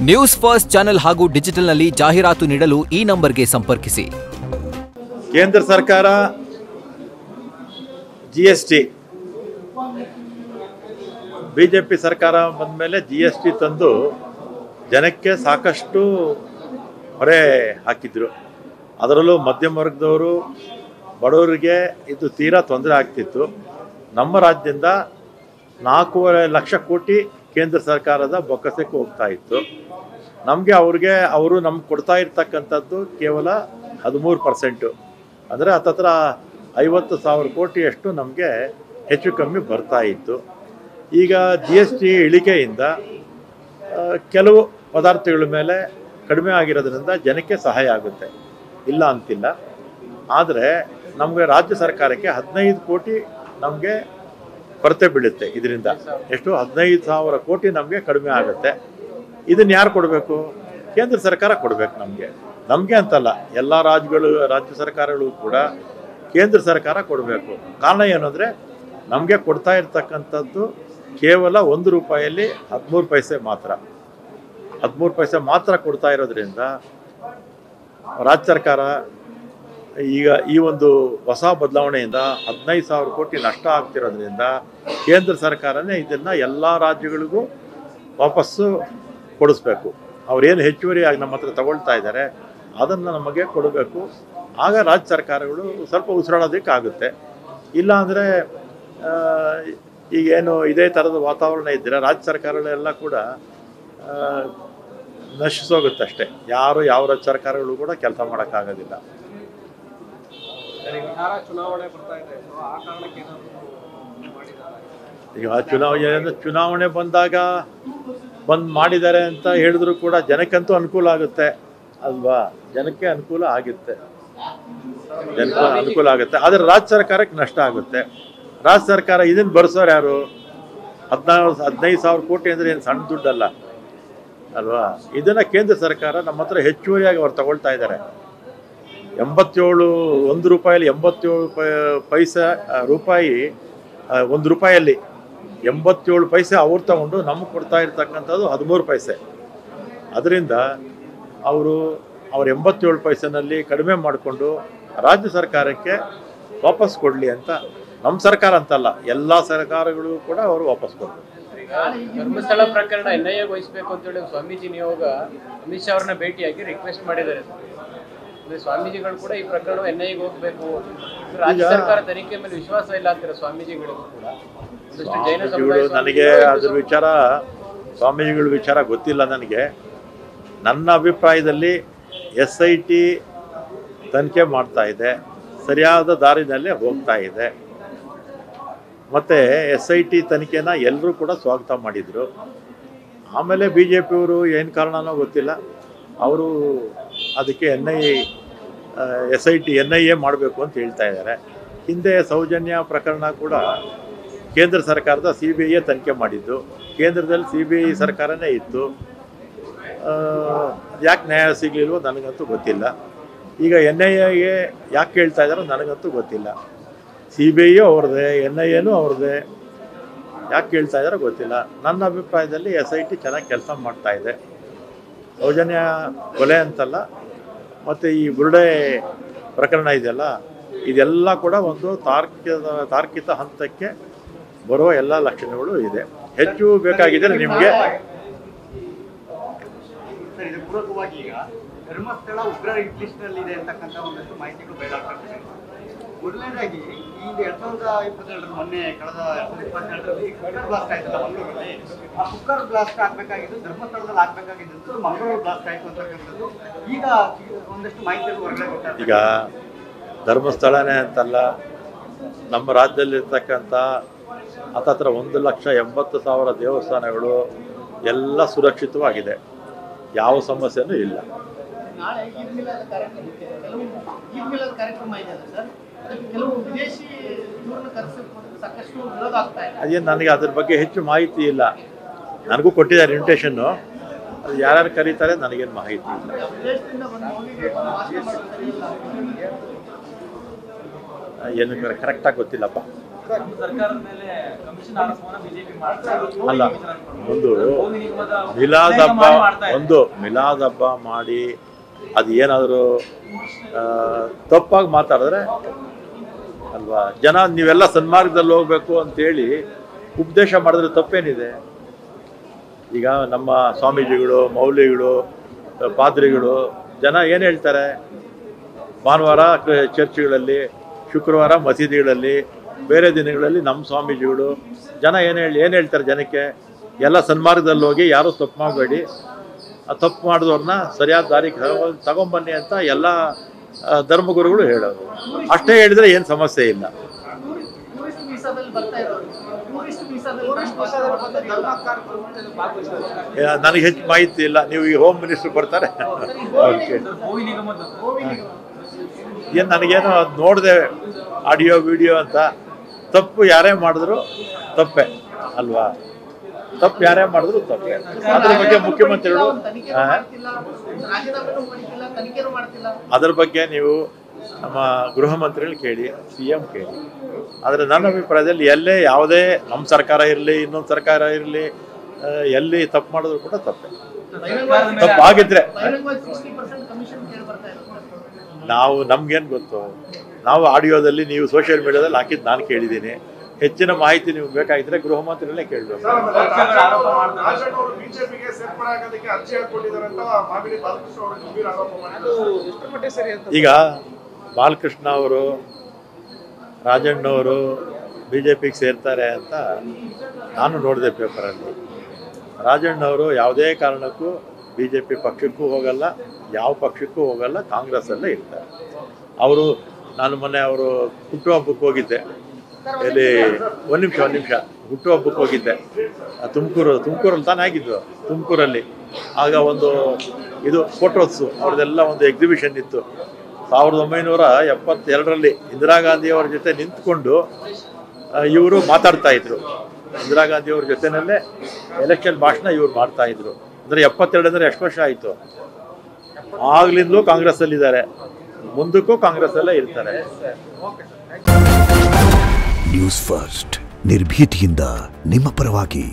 News first channel ಹಾಗೂ ಡಿಜಿಟಲ್ನಲ್ಲಿ ಜಾಹೀರಾತು ನೀಡಲು ಈ ನಂಬರ್ಗೆ ಸಂಪರ್ಕಿಸಿ. ಕೇಂದ್ರ ಸರ್ಕಾರ ಜಿಎಸ್ಟಿ ಬಿಜೆಪಿ ಸರ್ಕಾರ ಬಂದ ಮೇಲೆ ಜಿಎಸ್ಟಿ ತಂದು ಜನಕ್ಕೆ ಸಾಕಷ್ಟು ಹೊರೆ ಹಾಕಿದ್ರು. ಅದರಲ್ಲೂ ಮಧ್ಯಮ ವರ್ಗದವರು ಬಡವರಿಗೆ ಇದು ತೀರಾ ತೊಂದರೆ ಆಗ್ತಿತ್ತು. ನಮ್ಮ ರಾಜ್ಯದಿಂದ 4.5 ಲಕ್ಷ ಕೋಟಿ ಕೇಂದ್ರ ಸರ್ಕಾರದ ಬೊಕ್ಕಸಕ್ಕೆ ಹೋಗ್ತಾ ಇತ್ತು. ಅವರು ನಮ್ಗೆ ಕೊಡ್ತಾ ಇರ್ತಕ್ಕಂಥದ್ದು ಕೇವಲ 13%, ಅಂದರೆ ಹತ್ತತ್ರ 50,000 ಕೋಟಿಯಷ್ಟು ನಮಗೆ ಹೆಚ್ಚು ಕಮ್ಮಿ ಬರ್ತಾ ಇತ್ತು. ಈಗ GST ಇಳಿಕೆಯಿಂದ ಕೆಲವು ಪದಾರ್ಥಗಳ ಮೇಲೆ ಕಡಿಮೆ ಆಗಿರೋದ್ರಿಂದ ಜನಕ್ಕೆ ಸಹಾಯ ಆಗುತ್ತೆ, ಇಲ್ಲ ಅಂತಿಲ್ಲ. ಆದರೆ ನಮಗೆ ರಾಜ್ಯ ಸರ್ಕಾರಕ್ಕೆ 15 ಕೋಟಿ ನಮಗೆ ಕೊರತೆ ಬೀಳುತ್ತೆ. ಇದರಿಂದ ಎಷ್ಟು 15,000 ಕೋಟಿ ನಮಗೆ ಕಡಿಮೆ ಆಗುತ್ತೆ. ಇದನ್ನು ಯಾರು ಕೊಡಬೇಕು? ಕೇಂದ್ರ ಸರ್ಕಾರ ಕೊಡಬೇಕು. ನಮಗೆ ಅಂತಲ್ಲ, ಎಲ್ಲ ರಾಜ್ಯ ಸರ್ಕಾರಗಳು ಕೂಡ ಕೇಂದ್ರ ಸರ್ಕಾರ ಕೊಡಬೇಕು. ಕಾರಣ ಏನು ಅಂದರೆ, ನಮಗೆ ಕೊಡ್ತಾ ಇರ್ತಕ್ಕಂಥದ್ದು ಕೇವಲ 1 ರೂಪಾಯಲ್ಲಿ 13 ಪೈಸೆ ಮಾತ್ರ. 13 ಪೈಸೆ ಮಾತ್ರ ಕೊಡ್ತಾ ಇರೋದ್ರಿಂದ ರಾಜ್ಯ ಸರ್ಕಾರ ಈಗ ಈ ಒಂದು ಹೊಸ ಬದಲಾವಣೆಯಿಂದ 15,000 ಕೋಟಿ ನಷ್ಟ ಆಗ್ತಿರೋದ್ರಿಂದ ಕೇಂದ್ರ ಸರ್ಕಾರನೇ ಇದನ್ನು ಎಲ್ಲ ರಾಜ್ಯಗಳಿಗೂ ವಾಪಸ್ಸು ಕೊಡಿಸ್ಬೇಕು. ಅವರೇನು ಹೆಚ್ಚುವರಿಯಾಗಿ ನಮ್ಮ ಹತ್ರ ತಗೊಳ್ತಾ ಇದ್ದಾರೆ ಅದನ್ನು ನಮಗೆ ಕೊಡಬೇಕು. ಆಗ ರಾಜ್ಯ ಸರ್ಕಾರಗಳು ಸ್ವಲ್ಪ ಉಸಿರಾಡೋದಕ್ಕಾಗುತ್ತೆ. ಇಲ್ಲ ಅಂದರೆ ಈಗೇನು ಇದೇ ಥರದ ವಾತಾವರಣ ಇದ್ದರೆ ರಾಜ್ಯ ಸರ್ಕಾರಗಳೆಲ್ಲ ಕೂಡ ನಶಿಸೋಗುತ್ತಷ್ಟೆ. ಯಾವ ರಾಜ್ಯ ಸರ್ಕಾರಗಳು ಕೂಡ ಕೆಲಸ ಮಾಡೋಕ್ಕಾಗೋದಿಲ್ಲ. ಈಗ ಚುನಾವಣೆ ಬಂದಾಗ ಮಾಡಿದ್ದಾರೆ ಅಂತ ಹೇಳಿದ್ರು ಕೂಡ ಜನಕ್ಕಂತೂ ಅನುಕೂಲ ಆಗುತ್ತೆ ಅಲ್ವಾ? ಜನಕ್ಕೆ ಅನುಕೂಲ ಆಗುತ್ತೆ, ಆದರೆ ರಾಜ್ಯ ಸರ್ಕಾರಕ್ಕೆ ನಷ್ಟ ಆಗುತ್ತೆ. ರಾಜ್ಯ ಸರ್ಕಾರ ಇದನ್ನು ಭರಿಸೋರು ಯಾರು? 15,000 ಕೋಟಿ ಅಂದರೆ ಏನು ಸಣ್ಣ ದುಡ್ಡಲ್ಲ ಅಲ್ವಾ? ಇದನ್ನು ಕೇಂದ್ರ ಸರ್ಕಾರ ನಮ್ಮ ಹತ್ರ ಹೆಚ್ಚುವರಿಯಾಗಿ ಅವ್ರು ತಗೊಳ್ತಾ ಇದ್ದಾರೆ. 1 ರೂಪಾಯಲ್ಲಿ 87 ರೂಪಾಯಿ, 1 ರೂಪಾಯಲ್ಲಿ 87 ಪೈಸೆ ಅವ್ರು ತಗೊಂಡು ನಮಗೆ ಕೊಡ್ತಾ ಇರ್ತಕ್ಕಂಥದ್ದು 13 ಪೈಸೆ. ಅದರಿಂದ ಅವ್ರ 87 ಪೈಸೆನಲ್ಲಿ ಕಡಿಮೆ ಮಾಡಿಕೊಂಡು ರಾಜ್ಯ ಸರ್ಕಾರಕ್ಕೆ ವಾಪಸ್ ಕೊಡಲಿ ಅಂತ, ನಮ್ಮ ಸರ್ಕಾರ ಅಂತಲ್ಲ, ಎಲ್ಲ ಸರ್ಕಾರಗಳು ಕೂಡ ಅವರು ವಾಪಸ್ ಕೊಡಬೇಕು. ಧರ್ಮಸ್ಥಳ ಪ್ರಕರಣ NIA ವಹಿಸಬೇಕು ಅಂತೇಳಿ ಸ್ವಾಮೀಜಿ ನಿಯೋಗ ಅಮಿತ್ ಶಾ ಅವ್ರನ್ನ ಭೇಟಿಯಾಗಿ ರಿಕ್ವೆಸ್ಟ್ ಮಾಡಿದ್ದಾರೆ. ಸ್ವಾಮೀಜಿಗಳು ಕೂಡ ಈ ಪ್ರಕರಣ NIA ಹೋಗ್ಬೇಕು, ರಾಜ್ಯ ಸರ್ಕಾರ ತನಿಖೆ ಮೇಲೆ ವಿಶ್ವಾಸ ಇಲ್ಲ ಅಂತಾರೆ ಸ್ವಾಮೀಜಿಗಳಿಗೂ ಕೂಡ. ನನಗೆ ಅದ್ರ ವಿಚಾರ, ಸ್ವಾಮೀಜಿಗಳ ವಿಚಾರ ಗೊತ್ತಿಲ್ಲ ನನಗೆ. ನನ್ನ ಅಭಿಪ್ರಾಯದಲ್ಲಿ SIT ತನಿಖೆ ಮಾಡ್ತಾ ಇದೆ, ಸರಿಯಾದ ದಾರಿನಲ್ಲೇ ಹೋಗ್ತಾ ಇದೆ. ಮತ್ತು SIT ತನಿಖೆನ ಎಲ್ಲರೂ ಕೂಡ ಸ್ವಾಗತ ಮಾಡಿದರು. ಆಮೇಲೆ BJPಯವರು ಏನು ಕಾರಣನೋ ಗೊತ್ತಿಲ್ಲ, ಅವರು ಅದಕ್ಕೆ NIA ಮಾಡಬೇಕು ಅಂತ ಹೇಳ್ತಾ ಇದ್ದಾರೆ. ಹಿಂದೆ ಸೌಜನ್ಯ ಪ್ರಕರಣ ಕೂಡ ಕೇಂದ್ರ ಸರ್ಕಾರದ CBI ತನಿಖೆ ಮಾಡಿದ್ದು, ಕೇಂದ್ರದಲ್ಲಿ CBI ಸರ್ಕಾರನೇ ಇತ್ತು. ಯಾಕೆ ನ್ಯಾಯ ಸಿಗಲಿಲ್ವೋ ನನಗಂತೂ ಗೊತ್ತಿಲ್ಲ. ಈಗ NIAಗೆ ಯಾಕೆ ಕೇಳ್ತಾ ಇದ್ದಾರೋ ನನಗಂತೂ ಗೊತ್ತಿಲ್ಲ. CBI ಅವ್ರದ್ದೇ, NIAನೂ ಅವ್ರದ್ದೇ, ಯಾಕೆ ಕೇಳ್ತಾ ಇದ್ದಾರೋ ಗೊತ್ತಿಲ್ಲ. ನನ್ನ ಅಭಿಪ್ರಾಯದಲ್ಲಿ SIT ಚೆನ್ನಾಗಿ ಕೆಲಸ ಮಾಡ್ತಾ ಇದೆ. ಸೌಜನ್ಯ ಕೊಲೆ ಅಂತಲ್ಲ, ಮತ್ತು ಈ ಬುರುಡೆ ಪ್ರಕರಣ ಇದೆಯಲ್ಲ, ಇದೆಲ್ಲ ಕೂಡ ಒಂದು ತಾರ್ಕಿಕ ಹಂತಕ್ಕೆ ಬರುವ ಎಲ್ಲ ಲಕ್ಷಣಗಳು ಇದೆ. ಹೆಚ್ಚು ಬೇಕಾಗಿದ್ದರೆ ನಿಮಗೆ ಪೂರಕವಾಗಿ ಈಗ ಧರ್ಮಸ್ಥಳ ಉಗ್ರರ ಹಿಟ್ ಲಿಸ್ಟ್ನಲ್ಲಿ ಇದೆ ಅಂತಕ್ಕಂಥ ಒಂದಷ್ಟು ಮಾಹಿತಿಗಳು ಬಯಲಾಗ್ತದೆ. ಮೊದಲನೇದಾಗಿ ಈ 2022 ಮೊನ್ನೆ ಕಳೆದ 2022ರಲ್ಲಿ ಕುಕ್ಕರ್ ಬ್ಲಾಸ್ಟ್ ಆಯ್ತಲ್ಲ ಮಂಗಳೂರಲ್ಲಿ, ಆ ಕುಕ್ಕರ್ ಬ್ಲಾಸ್ಟ್ ಆಗಬೇಕಾಗಿದ್ದು ಧರ್ಮಸ್ಥಳದಲ್ಲಿ ಆಗಬೇಕಾಗಿದ್ದು ಮಂಗಳೂರು ಬ್ಲಾಸ್ಟ್ ಆಯಿತು ಅಂತಕ್ಕಂಥದ್ದು ಈಗ ಒಂದಷ್ಟು ಮಾಹಿತಿಗಳು ಹೊರಗಡೆ ಗೊತ್ತಾಗ್ತದೆ. ಈಗ ಧರ್ಮಸ್ಥಳನೇ ಅಂತಲ್ಲ, ನಮ್ಮ ರಾಜ್ಯದಲ್ಲಿರ್ತಕ್ಕಂಥ ಹತ್ತತ್ರ 1,80,000 ದೇವಸ್ಥಾನಗಳು ಎಲ್ಲ ಸುರಕ್ಷಿತವಾಗಿದೆ, ಯಾವ ಸಮಸ್ಯೆನೂ ಇಲ್ಲ. ಅದೇನು ನನಗೆ ಅದ್ರ ಬಗ್ಗೆ ಹೆಚ್ಚು ಮಾಹಿತಿ ಇಲ್ಲ. ನನಗೂ ಕೊಟ್ಟಿದ್ದಾರೆ ಇನ್ವಿಟೇಷನ್ನು, ಅದು ಯಾರ್ಯಾರು ಕರೀತಾರೆ ನನಗೇನು ಮಾಹಿತಿ ಇಲ್ಲ. ಏನು ಕರೆಕ್ಟಾಗಿ ಗೊತ್ತಿಲ್ಲಪ್ಪ. ಅಲ್ಲ, ಒಂದು ಮಿಲಾದ್ ಹಬ್ಬ ಮಾಡಿ ಅದು ಏನಾದರೂ ತಪ್ಪಾಗಿ ಮಾತಾಡಿದ್ರೆ ಅಲ್ವಾ, ಜನ ನೀವೆಲ್ಲ ಸನ್ಮಾರ್ಗದಲ್ಲಿ ಹೋಗ್ಬೇಕು ಅಂತೇಳಿ ಉಪದೇಶ ಮಾಡಿದ್ರೆ ತಪ್ಪೇನಿದೆ? ಈಗ ನಮ್ಮ ಸ್ವಾಮೀಜಿಗಳು, ಮೌಲ್ವಿಗಳು, ಪಾದ್ರಿಗಳು ಜನ ಏನು ಹೇಳ್ತಾರೆ? ಭಾನುವಾರ ಚರ್ಚ್ಗಳಲ್ಲಿ, ಶುಕ್ರವಾರ ಮಸೀದಿಗಳಲ್ಲಿ, ಬೇರೆ ದಿನಗಳಲ್ಲಿ ನಮ್ಮ ಸ್ವಾಮೀಜಿಗಳು ಜನ ಏನು ಹೇಳ್ತಾರೆ ಜನಕ್ಕೆ? ಎಲ್ಲ ಸನ್ಮಾರ್ಗದಲ್ಲಿ ಹೋಗಿ ಯಾರೂ ತಪ್ಪು ಮಾಡಬೇಡಿ, ಆ ತಪ್ಪು ಮಾಡಿದವ್ರನ್ನ ಸರಿಯಾದ ದಾರಿಗೆ ತಗೊಂಬನ್ನಿ ಅಂತ ಎಲ್ಲ ಧರ್ಮಗುರುಗಳು ಹೇಳೋದು. ಅಷ್ಟೇ ಹೇಳಿದರೆ ಏನು ಸಮಸ್ಯೆ ಇಲ್ಲ. ನನಗೆ ಹೆಚ್ಚು ಮಾಹಿತಿ ಇಲ್ಲ. ನೀವು ಈ ಹೋಮ್ ಮಿನಿಸ್ಟರ್ ಬರ್ತಾರೆ. ಓಕೆ, ಏನು ನನಗೇನು ನೋಡಿದೆ ಆಡಿಯೋ ವಿಡಿಯೋ ಅಂತ. ತಪ್ಪು ಯಾರೇ ಮಾಡಿದ್ರು ತಪ್ಪೇ ಅಲ್ವಾ? ತಪ್ಪು ಯಾರೇ ಮಾಡಿದ್ರು ತಪ್ಪೇ. ಅದ್ರ ಬಗ್ಗೆ ಮುಖ್ಯಮಂತ್ರಿಗಳು ಅದ್ರ ಬಗ್ಗೆ ನೀವು ನಮ್ಮ ಗೃಹ ಮಂತ್ರಿಗಳು ಕೇಳಿ, CM ಕೇಳಿ. ಆದರೆ ನನ್ನ ಅಭಿಪ್ರಾಯದಲ್ಲಿ ಎಲ್ಲೇ ಯಾವುದೇ ನಮ್ಮ ಸರ್ಕಾರ ಇರಲಿ, ಇನ್ನೊಂದು ಸರ್ಕಾರ ಇರಲಿ, ಎಲ್ಲಿ ತಪ್ಪು ಮಾಡಿದ್ರು ಕೂಡ ತಪ್ಪೇ. ತಪ್ಪಾಗಿದ್ರೆ ನಮ್ಗೇನು ಗೊತ್ತು? ನಾವು ಆಡಿಯೋದಲ್ಲಿ, ನೀವು ಸೋಷಿಯಲ್ ಮೀಡಿಯಾದಲ್ಲಿ ಹಾಕಿದ್ದು ನಾನು ಕೇಳಿದ್ದೀನಿ. ಹೆಚ್ಚಿನ ಮಾಹಿತಿ ನಿಮ್ಗೆ ಬೇಕಾಗಿದ್ರೆ ಗೃಹ ಮಂತ್ರಿಗಳೇ ಕೇಳಬೇಕು. ಈಗ ಬಾಲಕೃಷ್ಣ ಅವರು, ರಾಜಣ್ಣವರು BJPಗೆ ಸೇರ್ತಾರೆ ಅಂತ ನಾನು ನೋಡಿದೆ ಪೇಪರಲ್ಲಿ. ರಾಜಣ್ಣವರು ಯಾವುದೇ ಕಾರಣಕ್ಕೂ BJP ಪಕ್ಷಕ್ಕೂ ಹೋಗಲ್ಲ, ಯಾವ ಪಕ್ಷಕ್ಕೂ ಹೋಗಲ್ಲ, ಕಾಂಗ್ರೆಸ್ಸಲ್ಲೇ ಇರ್ತಾರೆ ಅವರು. ನಾನು ಮೊನ್ನೆ ಅವರು ಹುಟ್ಟುಹಬ್ಬಕ್ಕೆ ಹೋಗಿದ್ದೆ. ಇಲ್ಲಿ ಒಂದು ನಿಮಿಷ ಹುಟ್ಟುಹಬ್ಬಕ್ಕೆ ಹೋಗಿದ್ದೆ. ತುಮಕೂರಲ್ಲಿ ತಾನೇ ಆಗಿದ್ದು, ತುಮಕೂರಲ್ಲಿ. ಆಗ ಒಂದು ಇದು ಫೋಟೋಸು ಅವ್ರದ್ದೆಲ್ಲ ಒಂದು ಎಕ್ಸಿಬಿಷನ್ ಇತ್ತು. 1972ರಲ್ಲಿ ಇಂದಿರಾ ಗಾಂಧಿಯವ್ರ ಜೊತೆ ನಿಂತ್ಕೊಂಡು ಇವರು ಮಾತಾಡ್ತಾಯಿದ್ರು. ಇಂದಿರಾ ಗಾಂಧಿಯವ್ರ ಜೊತೆಯಲ್ಲೇ ಎಲೆಕ್ಷನ್ ಭಾಷಣ ಇವ್ರು ಮಾಡ್ತಾಯಿದ್ರು. ಅಂದರೆ 72 ಅಂದರೆ ಎಷ್ಟು ವರ್ಷ ಆಯಿತು? ಆಗ್ಲಿಂದಲೂ ಕಾಂಗ್ರೆಸ್ಸಲ್ಲಿದ್ದಾರೆ, ಮುಂದಕ್ಕೂ ಕಾಂಗ್ರೆಸ್ಸಲ್ಲೇ ಇರ್ತಾರೆ. ನ್ಯೂಸ್ ಫಸ್ಟ್, ನಿರ್ಭೀತಿಯಿಂದ ನಿಮ್ಮ ಪರವಾಗಿ.